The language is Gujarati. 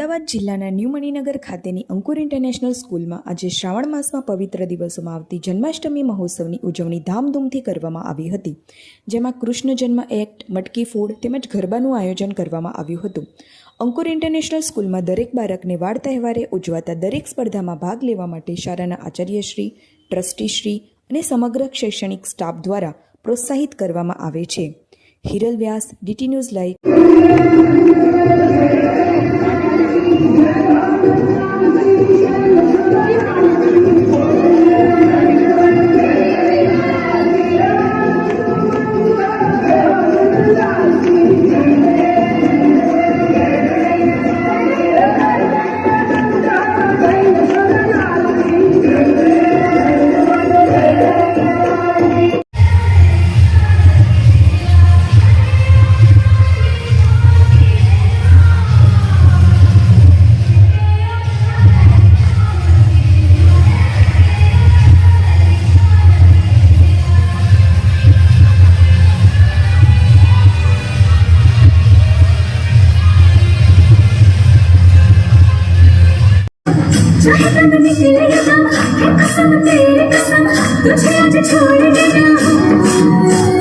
અમદાવાદ જિલ્લાના ન્યૂ મણિનગર ખાતેની અંકુર ઇન્ટરનેશનલ સ્કૂલમાં આજે શ્રાવણ માસમાં પવિત્ર દિવસોમાં આવતી જન્માષ્ટમી મહોત્સવની ઉજવણી ધામધૂમથી કરવામાં આવી હતી, જેમાં કૃષ્ણ જન્મ એક્ટ, મટકી ફોડ તેમજ ગરબાનું આયોજન કરવામાં આવ્યું હતું. અંકુર ઇન્ટરનેશનલ સ્કૂલમાં દરેક બાળકને વાડ તહેવારે ઉજવાતા દરેક સ્પર્ધામાં ભાગ લેવા માટે શાળાના આચાર્યશ્રી, ટ્રસ્ટીશ્રી અને સમગ્ર શૈક્ષણિક સ્ટાફ દ્વારા પ્રોત્સાહિત કરવામાં આવે છે. હિરલ વ્યાસ, DT ન્યૂઝ લાઈવ. कसम तेरी कसम तुझे आज छोड़ देना.